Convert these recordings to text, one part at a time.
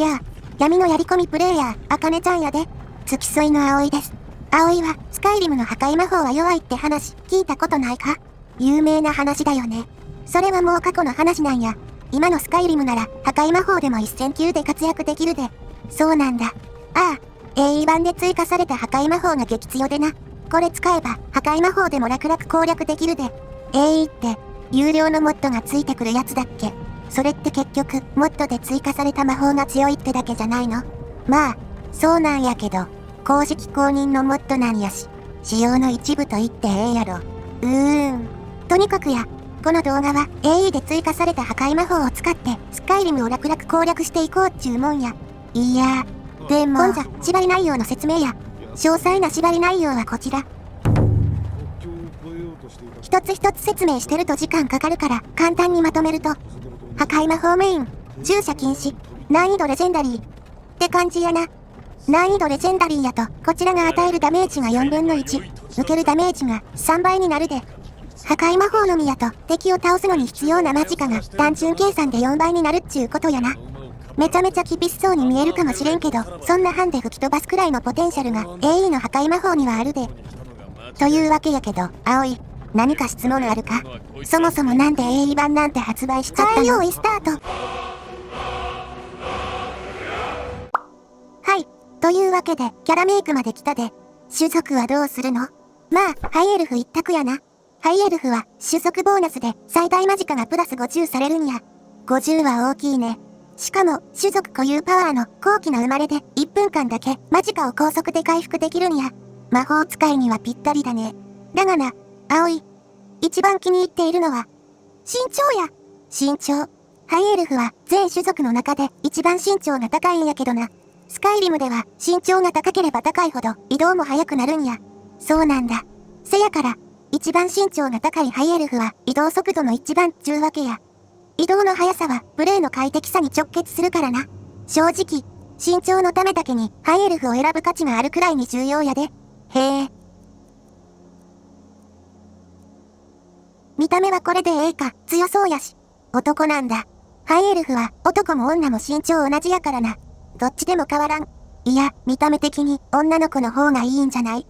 や、闇のやり込みプレイヤー、あかねちゃんやで。付き添いの葵です。葵は、スカイリムの破壊魔法は弱いって話、聞いたことないか？有名な話だよね。それはもう過去の話なんや。今のスカイリムなら、破壊魔法でも1000級で活躍できるで。そうなんだ。ああ、AE 版で追加された破壊魔法が激強でな。これ使えば、破壊魔法でも楽々攻略できるで。AE って、有料のモッドがついてくるやつだっけ？それって結局、モッドで追加された魔法が強いってだけじゃないの？まあ、そうなんやけど、公式公認のモッドなんやし、仕様の一部と言ってええやろ。とにかくや、この動画は AE で追加された破壊魔法を使って、スカイリムを楽々攻略していこうっちゅうもんや。いやー、でも、今じゃ、縛り内容の説明や。詳細な縛り内容はこちら。一つ一つ説明してると時間かかるから簡単にまとめると、破壊魔法メイン、駐車禁止、難易度レジェンダリーって感じやな。難易度レジェンダリーやとこちらが与えるダメージが4分の1、受けるダメージが3倍になるで。破壊魔法のみやと敵を倒すのに必要なマジカが単純計算で4倍になるっちゅうことやな。めちゃめちゃ厳しそうに見えるかもしれんけど、そんなハンで吹き飛ばすくらいのポテンシャルが AE の破壊魔法にはあるで。というわけやけど、葵、何か質問あるか？そもそもなんで AE 版なんて発売しちゃったの？用意スタート。はい。というわけで、キャラメイクまで来たで、種族はどうするの？まあ、ハイエルフ一択やな。ハイエルフは、種族ボーナスで最大マジカがプラス50されるんや。50は大きいね。しかも、種族固有パワーの高貴な生まれで1分間だけマジカを高速で回復できるんや。魔法使いにはぴったりだね。だがな、葵。一番気に入っているのは、身長や。身長。ハイエルフは全種族の中で一番身長が高いんやけどな。スカイリムでは身長が高ければ高いほど移動も速くなるんや。そうなんだ。せやから、一番身長が高いハイエルフは移動速度の一番っちゅうわけや。移動の速さはプレイの快適さに直結するからな。正直、身長のためだけにハイエルフを選ぶ価値があるくらいに重要やで。へえ。見た目はこれでええか、強そうやし。男なんだ。ハイエルフは男も女も身長同じやからな。どっちでも変わらん。いや、見た目的に女の子の方がいいんじゃない？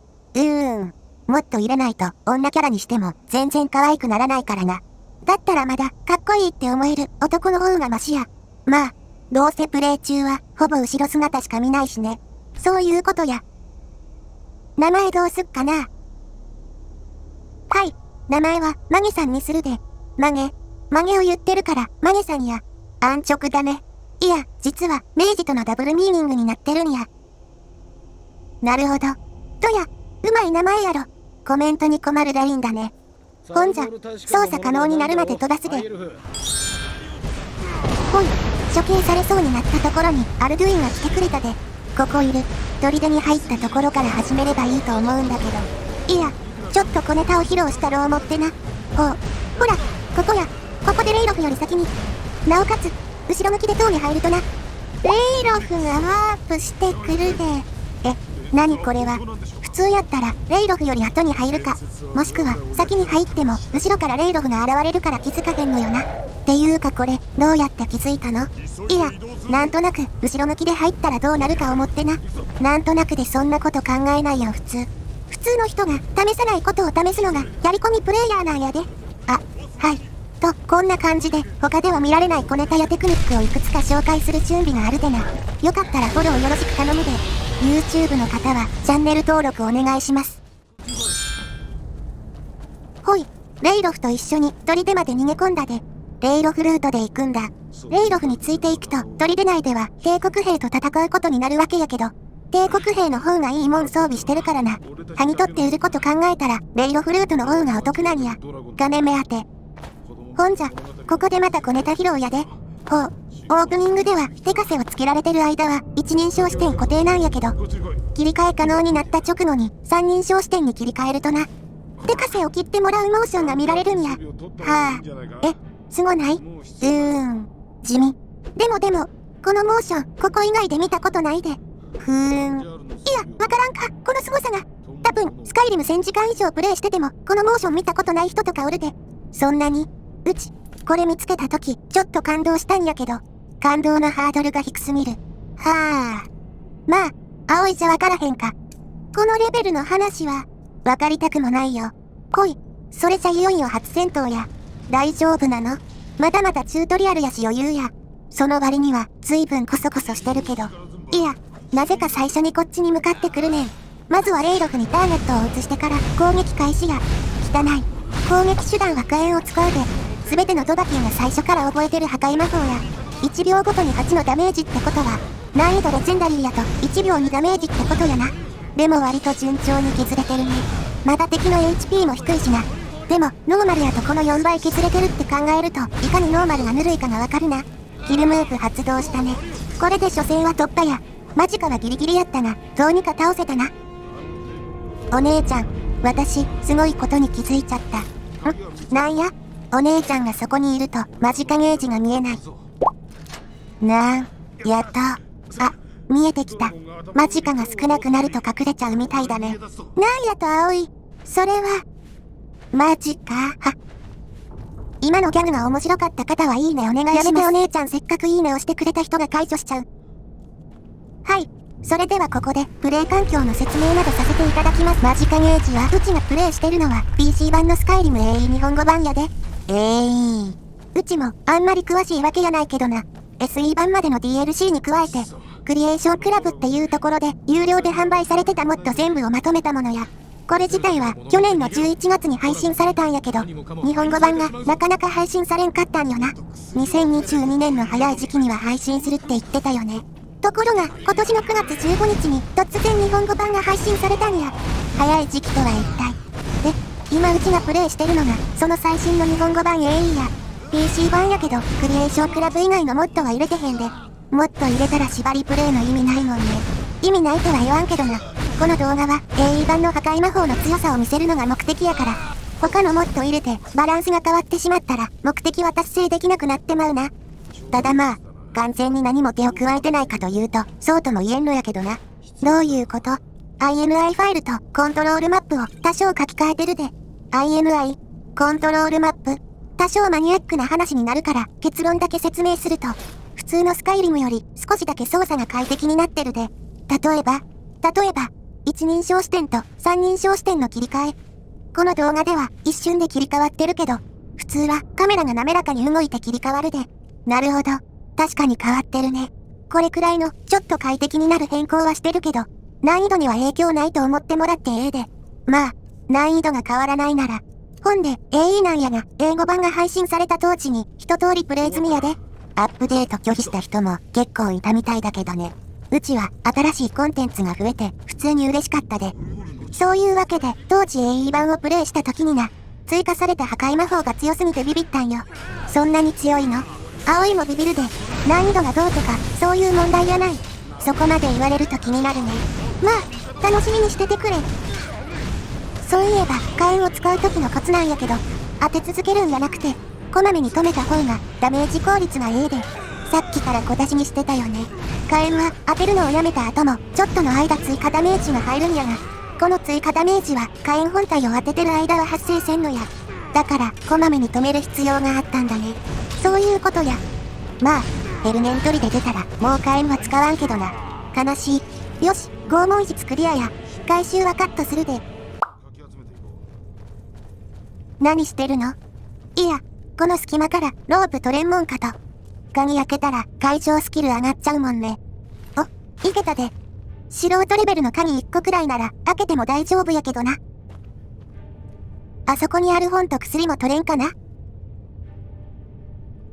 もっと入れないと女キャラにしても全然可愛くならないからな。だったらまだかっこいいって思える男の方がマシや。まあ、どうせプレイ中はほぼ後ろ姿しか見ないしね。そういうことや。名前どうすっかな？はい、名前はマゲさんにするで。マゲを言ってるからマゲさんや。安直だね。いや、実は明治とのダブルミーニングになってるんや。なるほど。とや、うまい名前やろ。コメントに困るラインだね。ほんじゃ、操作可能になるまで飛ばすで。ほい、処刑されそうになったところにアルドゥインが来てくれたで。ここいる、砦に入ったところから始めればいいと思うんだけど。いや、ちょっと小ネタを披露したろう思ってな。ほら、ここや、ここでレイロフより先に。なおかつ、後ろ向きで塔に入るとな。レイロフがワープしてくるで。何これは。普通やったら、レイロフより後に入るか。もしくは、先に入っても、後ろからレイロフが現れるから気づかへんのよな。っていうかこれ、どうやって気づいたの？いや、なんとなく、後ろ向きで入ったらどうなるか思ってな。なんとなくでそんなこと考えないやん普通。普通の人が、試さないことを試すのが、やり込みプレイヤーなんやで。あ、はい。と、こんな感じで、他では見られない小ネタやテクニックをいくつか紹介する準備があるでな。よかったらフォローよろしく頼むで。YouTube の方は、チャンネル登録お願いします。ほい、レイロフと一緒に砦まで逃げ込んだで。レイロフルートで行くんだ。レイロフについていくと、砦内では帝国兵と戦うことになるわけやけど、帝国兵の方がいいもん装備してるからな。はぎ取って売ること考えたら、レイロフルートの方がお得なんや。金目当て。ほんじゃ、ここでまた小ネタ披露やで。ほう、オープニングでは手枷をつけられてる間は一人称視点固定なんやけど、切り替え可能になった直後に三人称視点に切り替えるとな、手枷を切ってもらうモーションが見られるんや。はあ、すごない？地味。でも、このモーション、ここ以外で見たことないで。いや、わからんか、この凄さが。多分、スカイリム1000時間以上プレイしてても、このモーション見たことない人とかおるで。そんなに？これ見つけたとき、ちょっと感動したんやけど、感動のハードルが低すぎる。はあ。まあ、葵じゃわからへんか。このレベルの話は、わかりたくもないよ。来い。それじゃいよいよ初戦闘や。大丈夫なの？まだまだチュートリアルやし余裕や。その割には、随分コソコソしてるけど。いや、なぜか最初にこっちに向かってくるねん。まずはレイロフにターゲットを移してから攻撃開始や。汚い。攻撃手段は火炎を使うで。すべてのドバキンが最初から覚えてる破壊魔法や。1秒ごとに8のダメージってことは、難易度レジェンダリーやと1秒にダメージってことやな。でも割と順調に削れてるね。まだ敵の HP も低いしな。でも、ノーマルやとこの4倍削れてるって考えると、いかにノーマルがぬるいかがわかるな。キルムーブ発動したね。これで初戦は突破や。マジかはギリギリやったが、どうにか倒せたな。お姉ちゃん、私、すごいことに気づいちゃった。なんや？お姉ちゃんがそこにいると、マジカゲージが見えない。やっと。あ、見えてきた。マジカが少なくなると隠れちゃうみたいだね。なんやと葵。それは、マジか。今のギャグが面白かった方はいいねお願いします。やめてお姉ちゃんせっかくいいねをしてくれた人が解除しちゃう。はい。それではここで、プレイ環境の説明などさせていただきます。マジカゲージは、うちがプレイしてるのは、PC 版のスカイリム AE 日本語版やで。うちも、あんまり詳しいわけやないけどな。SE 版までの DLC に加えて、クリエーションクラブっていうところで、有料で販売されてたモッド全部をまとめたものや。これ自体は、去年の11月に配信されたんやけど、日本語版がなかなか配信されんかったんよな。2022年の早い時期には配信するって言ってたよね。ところが、今年の9月15日に突然日本語版が配信されたんや。早い時期とは一体。で、今うちがプレイしてるのが、その最新の日本語版 AE や。PC 版やけど、クリエーションクラブ以外のモッドは入れてへんで。もっと入れたら縛りプレイの意味ないもんね。意味ないとは言わんけどな。この動画は AE 版の破壊魔法の強さを見せるのが目的やから。他のモッド入れてバランスが変わってしまったら目的は達成できなくなってまうな。ただまあ、完全に何も手を加えてないかというと、そうとも言えんのやけどな。どういうこと？ INI ファイルとコントロールマップを多少書き換えてるで。INI、コントロールマップ。多少マニアックな話になるから結論だけ説明すると、普通のスカイリムより少しだけ操作が快適になってるで。例えば、一人称視点と三人称視点の切り替え。この動画では一瞬で切り替わってるけど、普通はカメラが滑らかに動いて切り替わるで。なるほど。確かに変わってるね。これくらいのちょっと快適になる変更はしてるけど、難易度には影響ないと思ってもらってええで。まあ、難易度が変わらないなら。本で AE なんやが英語版が配信された当時に一通りプレイ済みやで。アップデート拒否した人も結構いたみたいだけどね。うちは新しいコンテンツが増えて普通に嬉しかったで。そういうわけで当時 AE 版をプレイした時にな、追加された破壊魔法が強すぎてビビったんよ。そんなに強いの？葵もビビるで。難易度がどうとかそういう問題やない。そこまで言われると気になるね。まあ、楽しみにしててくれ。そういえば火炎を使う時のコツなんやけど、当て続けるんじゃなくて、こまめに止めた方がダメージ効率がええで。さっきから小出しにしてたよね。火炎は当てるのをやめた後もちょっとの間追加ダメージが入るんやが、この追加ダメージは火炎本体を当ててる間は発生せんのや。だからこまめに止める必要があったんだね。そういうことや。まあ、エルメントリで出たらもう火炎は使わんけどな。悲しい。よし、拷問室クリアや。回収はカットするで。何してるの？いや、この隙間からロープ取れんもんかと。鍵開けたら解錠スキル上がっちゃうもんね。お、いけたで。素人レベルの鍵1個くらいなら開けても大丈夫やけどな。あそこにある本と薬も取れんかな？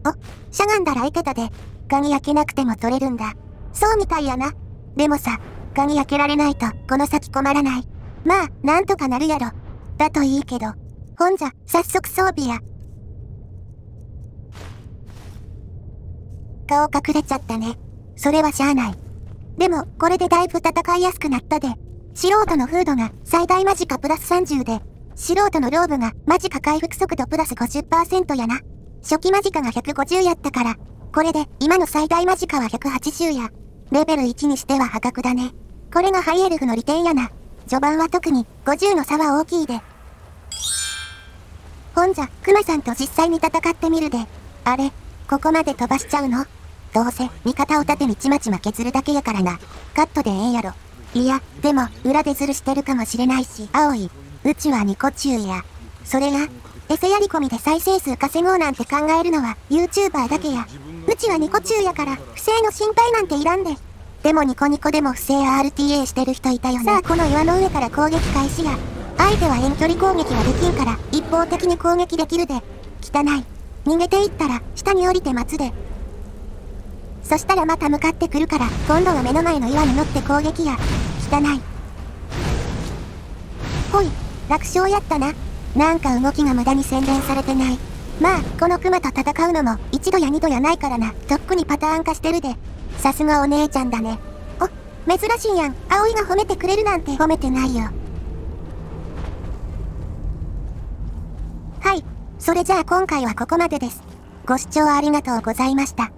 お、しゃがんだらいけたで。鍵開けなくても取れるんだ。そうみたいやな。でもさ、鍵開けられないとこの先困らない。まあ、なんとかなるやろ。だといいけど。ほんじゃ、早速装備や。顔隠れちゃったね。それはしゃあない。でも、これでだいぶ戦いやすくなったで。素人のフードが最大マジカプラス30で、素人のローブがマジカ回復速度プラス 50% やな。初期マジカが150やったから、これで今の最大マジカは180や。レベル1にしては破格だね。これがハイエルフの利点やな。序盤は特に50の差は大きいで。ほんじゃ、クマさんと実際に戦ってみるで。あれ、ここまで飛ばしちゃうの？どうせ、味方を立てにちまちま削るだけやからな。カットでええやろ。いや、でも、裏でズルしてるかもしれないし、葵、うちはニコ中や。それが、エセやり込みで再生数稼ごうなんて考えるのは、YouTuber だけや。うちはニコ中やから、不正の心配なんていらんで。でもニコニコでも不正 RTA してる人いたよね。さあ、この岩の上から攻撃開始や。相手は遠距離攻撃はできんから、一方的に攻撃できるで。汚い。逃げていったら、下に降りて待つで。そしたらまた向かってくるから、今度は目の前の岩に乗って攻撃や。汚い。ほい、楽勝やったな。なんか動きが無駄に洗練されてない。まあ、このクマと戦うのも、一度や二度やないからな。とっくにパターン化してるで。さすがお姉ちゃんだね。お、珍しいやん。葵が褒めてくれるなんて褒めてないよ。はい。それじゃあ今回はここまでです。ご視聴ありがとうございました。